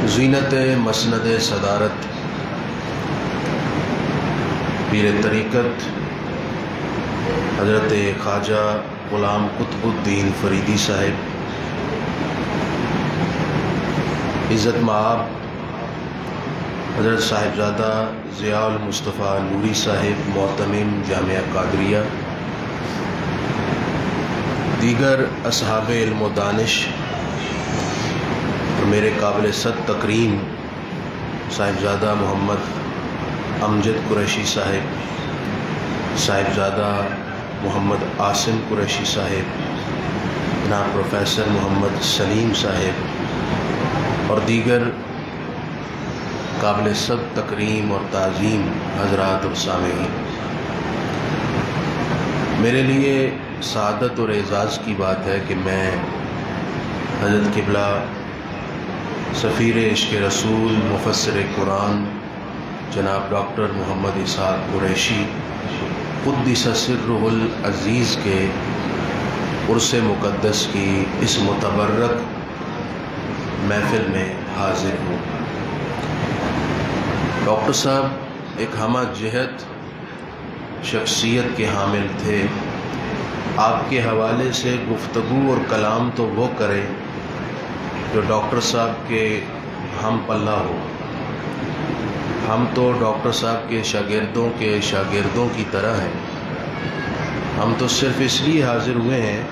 زینت مسند صدارت پیر طریقت حضرت خواجہ غلام قطب الدین فریدی صاحب، عزت مآب حضرت صاحبزادہ ضیاء المصطفیٰ نوری صاحب معتمم جامعہ قادریہ، دیگر اصحاب علم و دانش اور میرے قابل صد تکریم صاحبزادہ محمد امجد قریشی صاحب، صاحبزادہ محمد عاصم قریشی صاحب، جناب پروفیسر محمد سلیم صاحب اور دیگر قابل صد تکریم اور تعظیم حضرات اور سامعین، میرے لیے سعادت اور اعزاز کی بات ہے کہ میں حضرت قبلہ سفیر عشق رسول مفسر قرآن جناب ڈاکٹر محمد اسحاق قریشی قدس سرہ العزیز کے عرس مقدس کی اس متبرک محفل میں حاضر ہوں۔ ڈاکٹر صاحب ایک ہمہ جہت شخصیت کے حامل تھے۔ آپ کے حوالے سے گفتگو اور کلام تو وہ کرے جو ڈاکٹر صاحب کے ہم پلہ ہو۔ ہم تو ڈاکٹر صاحب کے شاگردوں کی طرح ہیں۔ ہم تو صرف اس لیے حاضر ہوئے ہیں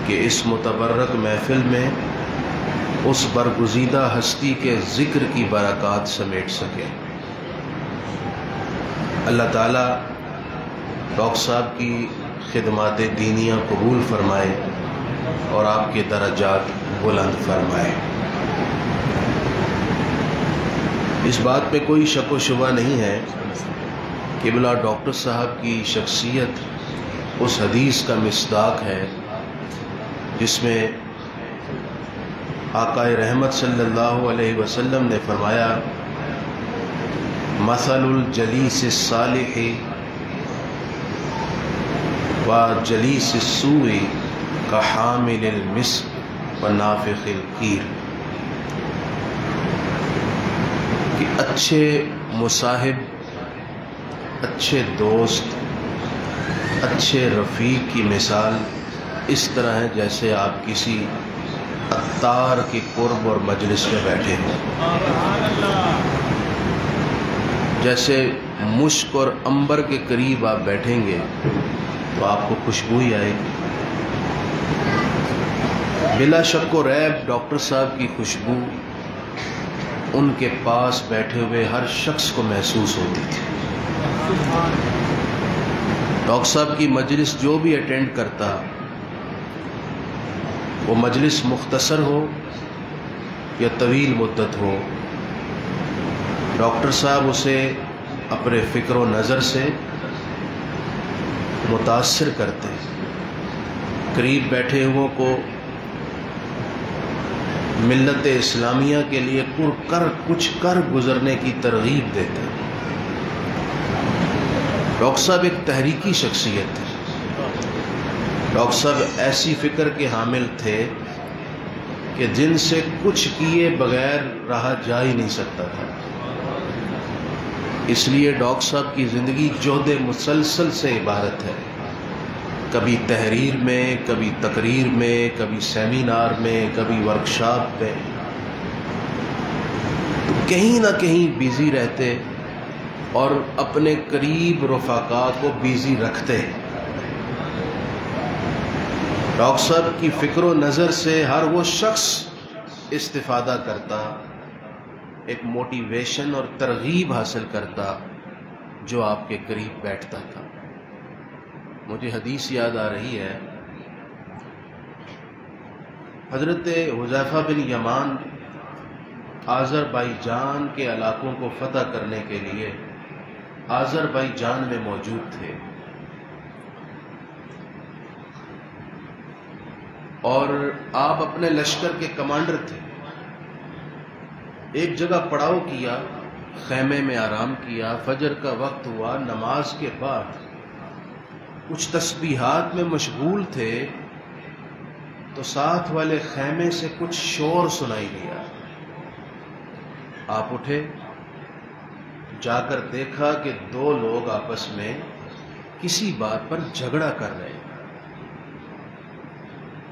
کہ اس متبرک محفل میں اس برگزیدہ ہستی کے ذکر کی برکات سمیٹ سکیں۔ اللہ تعالیٰ ڈاکٹر صاحب کی خدمات دینیہ قبول فرمائے اور آپ کے درجات بلند فرمائے۔ اس بات پہ کوئی شک و شبہ نہیں ہے کہ قبلہ ڈاکٹر صاحب کی شخصیت اس حدیث کا مصداق ہے جس میں آقا رحمت صلی اللہ علیہ وسلم نے فرمایا، مثل الجلیس الصالح و جلیس السوء کحامل المسک و نافخ القیر، کہ اچھے مصاحب، اچھے دوست، اچھے رفیق کی مثال اس طرح ہے جیسے آپ کسی عطار کے قرب اور مجلس میں بیٹھے ہوں، جیسے مشک اور عنبر کے قریب آپ بیٹھیں گے تو آپ کو خوشبو ہی آئے گی۔ بلا شک و ریب ڈاکٹر صاحب کی خوشبو ان کے پاس بیٹھے ہوئے ہر شخص کو محسوس ہوتی تھی۔ ڈاکٹر صاحب کی مجلس جو بھی اٹینڈ کرتا، وہ مجلس مختصر ہو یا طویل مدت ہو، ڈاکٹر صاحب اسے اپنے فکر و نظر سے متاثر کرتے، قریب بیٹھے ہوئوں کو ملت اسلامیہ کے لیے کچھ کر گزرنے کی ترغیب دیتے۔ ڈاکٹر صاحب ایک تحریکی شخصیت تھے۔ ڈاکٹر صاحب ایسی فکر کے حامل تھے کہ جن سے کچھ کیے بغیر رہا جا ہی نہیں سکتا تھا۔ اس لیے ڈاکٹر صاحب کی زندگی جہد مسلسل سے عبارت ہے، کبھی تحریر میں، کبھی تقریر میں، کبھی سیمینار میں، کبھی ورکشاپ میں، تو کہیں نہ کہیں بیزی رہتے اور اپنے قریب رفقا کو بیزی رکھتے۔ ڈاکٹر صاحب کی فکر و نظر سے ہر وہ شخص استفادہ کرتا، ایک موٹیویشن اور ترغیب حاصل کرتا جو آپ کے قریب بیٹھتا تھا۔ مجھے حدیث یاد آ رہی ہے، حضرت حذیفہ بن یمان آذربائیجان کے علاقوں کو فتح کرنے کے لیے آذربائیجان میں موجود تھے، اور آپ اپنے لشکر کے کمانڈر تھے۔ ایک جگہ پڑاؤ کیا، خیمے میں آرام کیا، فجر کا وقت ہوا، نماز کے بعد کچھ تسبیحات میں مشغول تھے تو ساتھ والے خیمے سے کچھ شور سنائی دیا۔ آپ اٹھے، جا کر دیکھا کہ دو لوگ آپس میں کسی بات پر جھگڑا کر رہے ہیں۔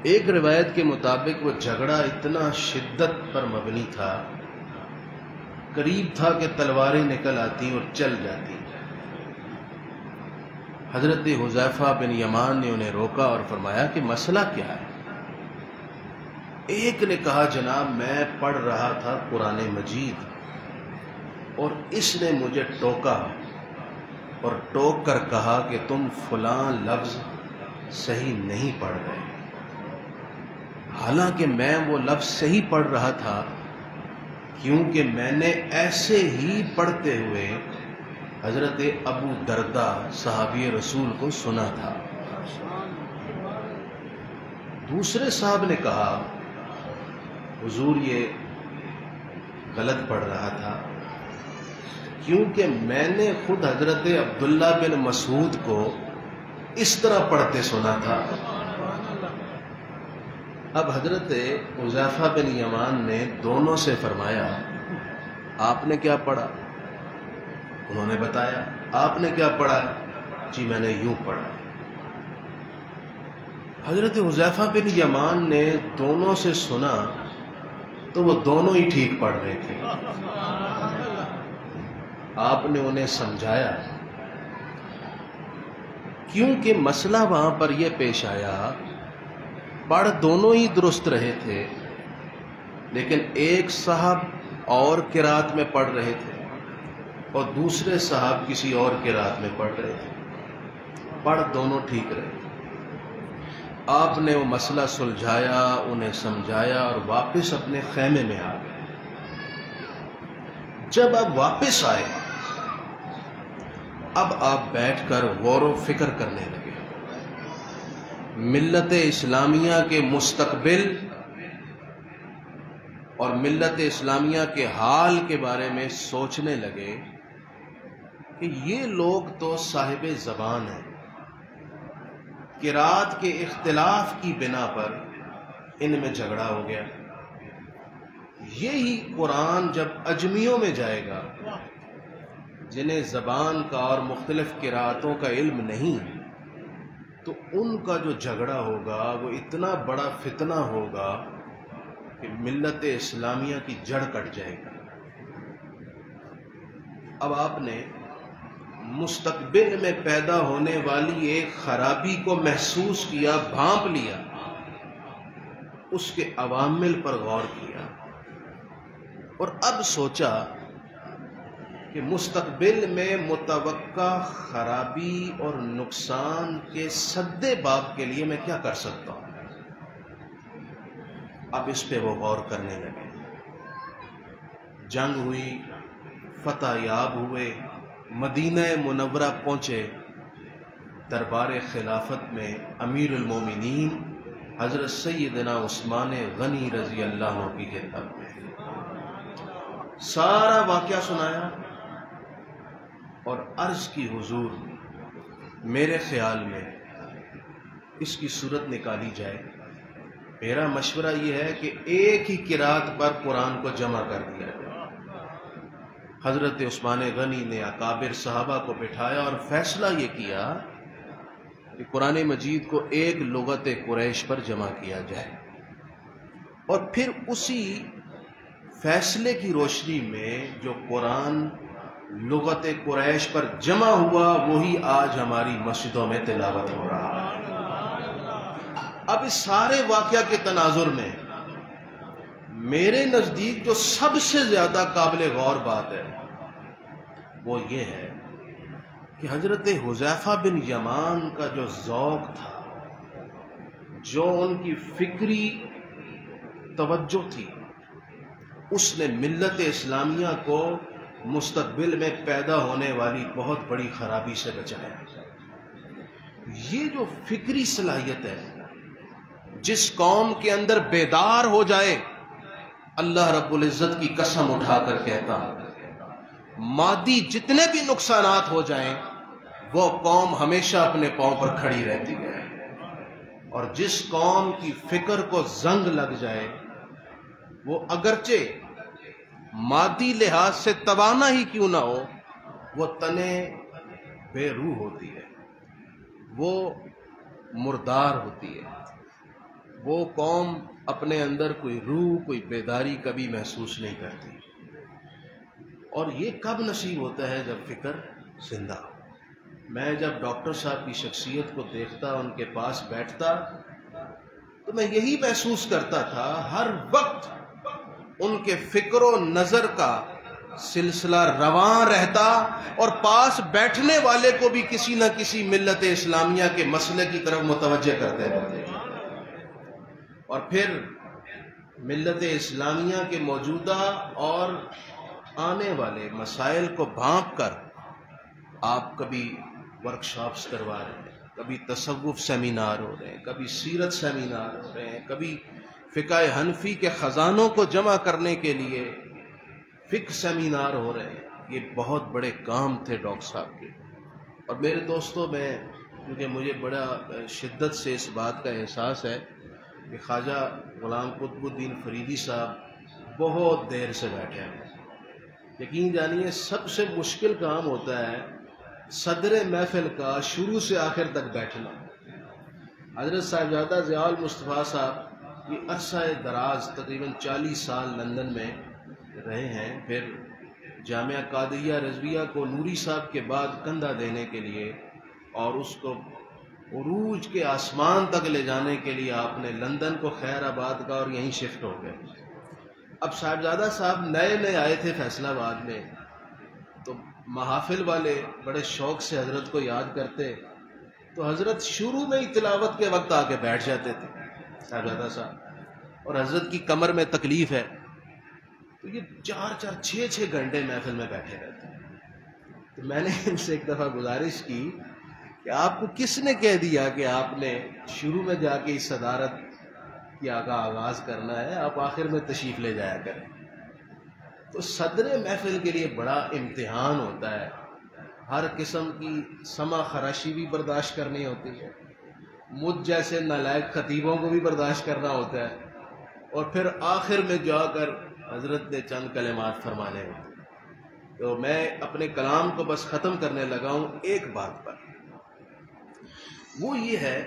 ایک روایت کے مطابق وہ جھگڑا اتنا شدت پر مبنی تھا، قریب تھا کہ تلواریں نکل آتی اور چل جاتی۔ حضرت حذیفہ بن یمان نے انہیں روکا اور فرمایا کہ مسئلہ کیا ہے؟ ایک نے کہا جناب میں پڑھ رہا تھا قرآن مجید اور اس نے مجھے ٹوکا اور ٹوک کر کہا کہ تم فلاں لفظ صحیح نہیں پڑھ رہے، حالانکہ میں وہ لفظ صحیح پڑھ رہا تھا کیونکہ میں نے ایسے ہی پڑھتے ہوئے حضرت ابو درداء صحابی رسول کو سنا تھا۔ دوسرے صاحب نے کہا حضور یہ غلط پڑھ رہا تھا کیونکہ میں نے خود حضرت عبداللہ بن مسعود کو اس طرح پڑھتے سنا تھا۔ اب حضرت حذیفہ بن یمان نے دونوں سے فرمایا آپ نے کیا پڑھا؟ انہوں نے بتایا۔ آپ نے کیا پڑھا؟ جی میں نے یوں پڑھا۔ حضرت حذیفہ بن یمان نے دونوں سے سنا تو وہ دونوں ہی ٹھیک پڑھ رہے تھے۔ آپ نے انہیں سمجھایا کیونکہ مسئلہ وہاں پر یہ پیش آیا، پڑھ دونوں ہی درست رہے تھے لیکن ایک صاحب اور قرات میں پڑھ رہے تھے اور دوسرے صاحب کسی اور قرات میں پڑھ رہے تھے، پڑھ دونوں ٹھیک رہے تھے۔ آپ نے وہ مسئلہ سلجھایا، انہیں سمجھایا اور واپس اپنے خیمے میں آ گئے۔ جب آپ واپس آئے اب آپ بیٹھ کر غور و فکر کرنے لگے، ملت اسلامیہ کے مستقبل اور ملت اسلامیہ کے حال کے بارے میں سوچنے لگے کہ یہ لوگ تو صاحب زبان ہیں، قرات کے اختلاف کی بنا پر ان میں جھگڑا ہو گیا، یہی قرآن جب اجمیوں میں جائے گا جنہیں زبان کا اور مختلف قراتوں کا علم نہیں تو ان کا جو جھگڑا ہوگا وہ اتنا بڑا فتنہ ہوگا کہ ملت اسلامیہ کی جڑ کٹ جائے گا۔ اب آپ نے مستقبل میں پیدا ہونے والی ایک خرابی کو محسوس کیا، بھانپ لیا، اس کے عوامل پر غور کیا اور اب سوچا کہ مستقبل میں متوقع خرابی اور نقصان کے سد باب کے لیے میں کیا کر سکتا ہوں۔ اب اس پہ وہ غور کرنے لگے۔ جنگ ہوئی، فتح یاب ہوئے، مدینہ منورہ پہنچے، دربار خلافت میں امیر المومنین حضرت سیدنا عثمان غنی رضی اللہ عنہ کی خدمت میں سارا واقعہ سنایا اور عرض کی حضور میرے خیال میں اس کی صورت نکالی جائے، میرا مشورہ یہ ہے کہ ایک ہی قرات پر قرآن کو جمع کر دیا جائے۔ حضرت عثمان غنی نے اکابر صحابہ کو بٹھایا اور فیصلہ یہ کیا کہ قرآن مجید کو ایک لغت قریش پر جمع کیا جائے، اور پھر اسی فیصلے کی روشنی میں جو قرآن لغت قریش پر جمع ہوا وہی آج ہماری مسجدوں میں تلاوت ہو رہا ہے۔ اب اس سارے واقعہ کے تناظر میں میرے نزدیک جو سب سے زیادہ قابل غور بات ہے وہ یہ ہے کہ حضرت حذیفہ بن یمان کا جو ذوق تھا، جو ان کی فکری توجہ تھی، اس نے ملت اسلامیہ کو مستقبل میں پیدا ہونے والی بہت بڑی خرابی سے بچایا۔ یہ جو فکری صلاحیت ہے، جس قوم کے اندر بیدار ہو جائے، اللہ رب العزت کی قسم اٹھا کر کہتا مادی جتنے بھی نقصانات ہو جائیں وہ قوم ہمیشہ اپنے پاؤں پر کھڑی رہتی ہے، اور جس قوم کی فکر کو زنگ لگ جائے وہ اگرچہ مادی لحاظ سے توانا ہی کیوں نہ ہو، وہ تنے بے روح ہوتی ہے، وہ مردار ہوتی ہے۔ وہ قوم اپنے اندر کوئی روح، کوئی بیداری کبھی محسوس نہیں کرتی۔ اور یہ کب نصیب ہوتا ہے؟ جب فکر زندہ ہو۔ میں جب ڈاکٹر صاحب کی شخصیت کو دیکھتا، ان کے پاس بیٹھتا، تو میں یہی محسوس کرتا تھا ہر وقت ان کے فکر و نظر کا سلسلہ رواں رہتا، اور پاس بیٹھنے والے کو بھی کسی نہ کسی ملت اسلامیہ کے مسئلے کی طرف متوجہ کرتے رہتے۔ اور پھر ملت اسلامیہ کے موجودہ اور آنے والے مسائل کو بھانپ کر آپ کبھی ورکشاپس کروا رہے ہیں، کبھی تصوف سیمینار ہو رہے ہیں، کبھی سیرت سیمینار ہو رہے ہیں، کبھی فقہ حنفی کے خزانوں کو جمع کرنے کے لیے فقہ سیمینار ہو رہے ہیں۔ یہ بہت بڑے کام تھے ڈاکٹر صاحب کے۔ اور میرے دوستوں، میں کیونکہ مجھے بڑا شدت سے اس بات کا احساس ہے کہ خواجہ غلام قطب الدین فریدی صاحب بہت دیر سے بیٹھے ہیں۔ یقین جانیے سب سے مشکل کام ہوتا ہے صدر محفل کا شروع سے آخر تک بیٹھنا۔ حضرت صاحبزادہ ضیاء المصطفیٰ صاحب یہ عرصہ دراز تقریباً 40 سال لندن میں رہے ہیں، پھر جامعہ قادریہ رضویہ کو نوری صاحب کے بعد کندھا دینے کے لیے اور اس کو عروج کے آسمان تک لے جانے کے لیے آپ نے لندن کو خیر آباد کا اور یہیں شفٹ ہو گئے۔ اب صاحبزادہ صاحب نئے آئے تھے فیصل آباد میں، تو محافل والے بڑے شوق سے حضرت کو یاد کرتے، تو حضرت شروع میں ہی تلاوت کے وقت آ کے بیٹھ جاتے تھے صاحبزادہ صاحب، اور حضرت کی کمر میں تکلیف ہے، تو یہ 4-4 6-6 گھنٹے محفل میں بیٹھے رہتے ہیں۔ تو میں نے ان سے ایک دفعہ گزارش کی کہ آپ کو کس نے کہہ دیا کہ آپ نے شروع میں جا کے اس صدارت کی آغاز کرنا ہے، آپ آخر میں تشریف لے جایا کریں۔ تو صدر محفل کے لیے بڑا امتحان ہوتا ہے، ہر قسم کی سما خراشی بھی برداشت کرنی ہوتی ہے، مجھ جیسے نالائق خطیبوں کو بھی برداشت کرنا ہوتا ہے، اور پھر آخر میں جا کر حضرت نے چند کلمات فرمانے ہوتے ہیں۔ تو میں اپنے کلام کو بس ختم کرنے لگا ہوں ایک بات پر، وہ یہ ہے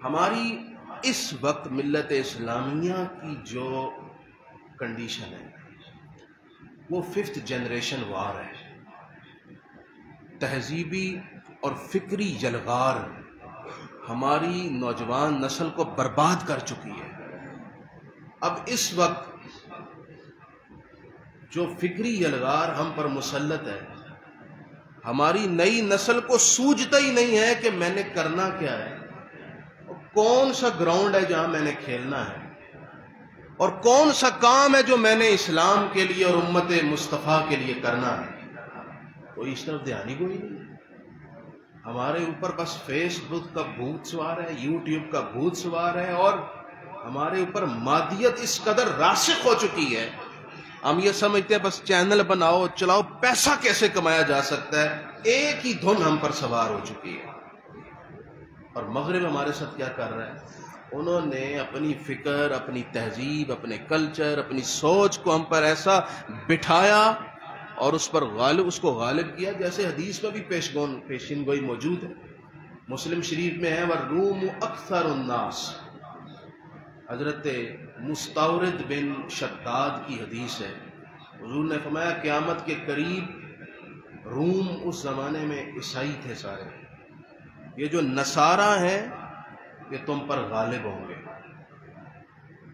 ہماری اس وقت ملت اسلامیہ کی جو کنڈیشن ہے وہ 5th جنریشن وار ہے۔ تہذیبی اور فکری یلغار ہماری نوجوان نسل کو برباد کر چکی ہے۔ اب اس وقت جو فکری یلغار ہم پر مسلط ہے، ہماری نئی نسل کو سوجھتا ہی نہیں ہے کہ میں نے کرنا کیا ہے، کون سا گراؤنڈ ہے جہاں میں نے کھیلنا ہے، اور کون سا کام ہے جو میں نے اسلام کے لیے اور امت مصطفیٰ کے لیے کرنا ہے۔ کوئی اس طرف دھیان ہی کوئی نہیں ہے۔ ہمارے اوپر بس فیس بک کا بھوت سوار ہے، یوٹیوب کا بھوت سوار ہے، اور ہمارے اوپر مادیت اس قدر راسخ ہو چکی ہے، ہم یہ سمجھتے ہیں بس چینل بناؤ چلاؤ، پیسہ کیسے کمایا جا سکتا ہے، ایک ہی دھن ہم پر سوار ہو چکی ہے۔ اور مغرب ہمارے ساتھ کیا کر رہا ہے؟ انہوں نے اپنی فکر، اپنی تہذیب، اپنے کلچر، اپنی سوچ کو ہم پر ایسا بٹھایا اور اس کو غالب کیا، جیسے حدیث میں بھی پیشین گوئی موجود ہے۔ مسلم شریف میں ہے وَالرُّومُ أَكْثَرُ النَّاسِ، حضرت مستورد بن شداد کی حدیث ہے۔ حضور نے فرمایا قیامت کے قریب روم، اس زمانے میں عیسائی تھے سارے، یہ جو نصارہ ہیں یہ تم پر غالب ہوں گے۔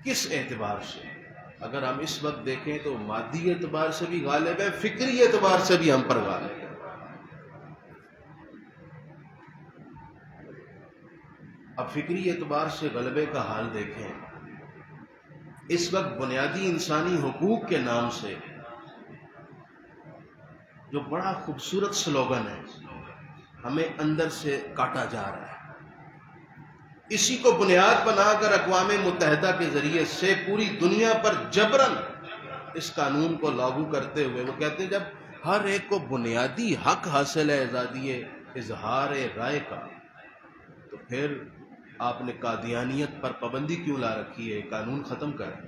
کس اعتبار سے؟ اگر ہم اس وقت دیکھیں تو مادی اعتبار سے بھی غالب ہے، فکری اعتبار سے بھی ہم پر غالب ہے۔ اب فکری اعتبار سے غلبے کا حال دیکھیں۔ اس وقت بنیادی انسانی حقوق کے نام سے جو بڑا خوبصورت سلوگن ہے ہمیں اندر سے کاٹا جا رہا ہے، اسی کو بنیاد بنا کر اقوام متحدہ کے ذریعے سے پوری دنیا پر جبراً اس قانون کو لاگو کرتے ہوئے وہ کہتے ہیں جب ہر ایک کو بنیادی حق حاصل ہے آزادی اظہار رائے کا، تو پھر آپ نے قادیانیت پر پابندی کیوں لا رکھی ہے؟ قانون ختم کریں۔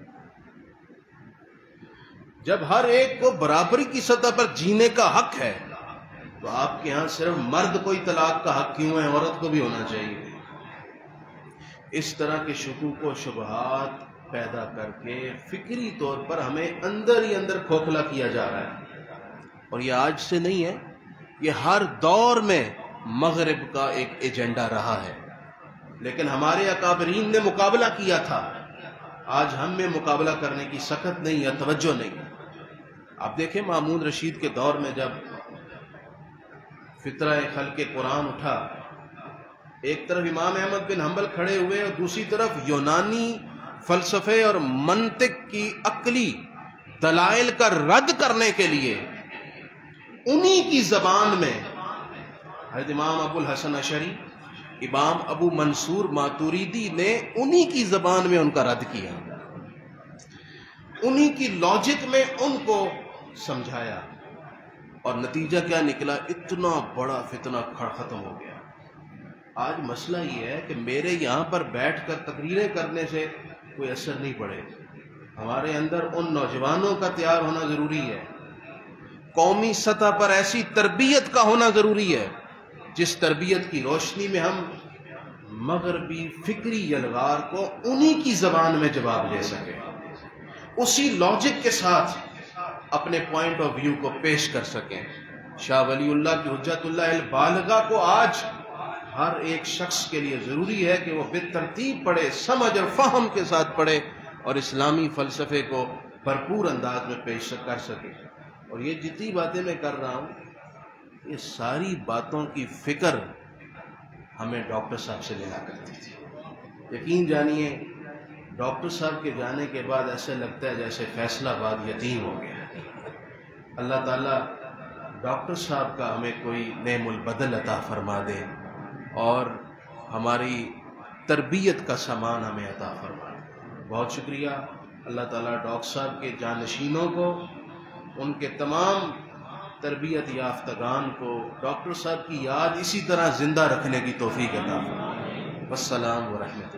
جب ہر ایک کو برابری کی سطح پر جینے کا حق ہے تو آپ کے ہاں صرف مرد کو ہی طلاق کا حق کیوں ہے؟ عورت کو بھی ہونا چاہیے۔ اس طرح کے شکوک و شبہات پیدا کر کے فکری طور پر ہمیں اندر ہی اندر کھوکھلا کیا جا رہا ہے، اور یہ آج سے نہیں ہے، یہ ہر دور میں مغرب کا ایک ایجنڈا رہا ہے، لیکن ہمارے اکابرین نے مقابلہ کیا تھا۔ آج ہم میں مقابلہ کرنے کی سخت نہیں ہے، توجہ نہیں ہے۔ آپ دیکھیں مامون رشید کے دور میں جب فطرہ خلق قرآن اٹھا، ایک طرف امام احمد بن حنبل کھڑے ہوئے اور دوسری طرف یونانی فلسفے اور منطق کی عقلی دلائل کا رد کرنے کے لیے انہی کی زبان میں حضرت امام ابو الحسن اشعری، امام ابو منصور ماتوریدی نے انہی کی زبان میں ان کا رد کیا، انہی کی لاجک میں ان کو سمجھایا، اور نتیجہ کیا نکلا؟ اتنا بڑا فتنہ ختم ہو گیا۔ آج مسئلہ یہ ہے کہ میرے یہاں پر بیٹھ کر تقریریں کرنے سے کوئی اثر نہیں پڑے، ہمارے اندر ان نوجوانوں کا تیار ہونا ضروری ہے، قومی سطح پر ایسی تربیت کا ہونا ضروری ہے جس تربیت کی روشنی میں ہم مغربی فکری یلغار کو انہی کی زبان میں جواب دے سکیں، اسی لاجک کے ساتھ اپنے پوائنٹ آف ویو کو پیش کر سکیں۔ شاہ ولی اللہ کی حجت اللہ البالغہ کو آج ہر ایک شخص کے لیے ضروری ہے کہ وہ بے ترتیب پڑھے، سمجھ اور فہم کے ساتھ پڑھے، اور اسلامی فلسفے کو بھرپور انداز میں پیش کر سکے۔ اور یہ جتنی باتیں میں کر رہا ہوں، یہ ساری باتوں کی فکر ہمیں ڈاکٹر صاحب سے لینا کرتی تھی۔ یقین جانیے ڈاکٹر صاحب کے جانے کے بعد ایسے لگتا ہے جیسے فیصلہ آباد یتیم ہو گیا۔ اللہ تعالیٰ ڈاکٹر صاحب کا ہمیں کوئی نعم البدل عطا فرما دے، اور ہماری تربیت کا سامان ہمیں عطا فرما دے۔ بہت شکریہ۔ اللہ تعالیٰ ڈاکٹر صاحب کے جانشینوں کو، ان کے تمام تربیت یافتگان کو ڈاکٹر صاحب کی یاد اسی طرح زندہ رکھنے کی توفیق عطا فرمائے۔ والسلام ورحمۃ اللہ۔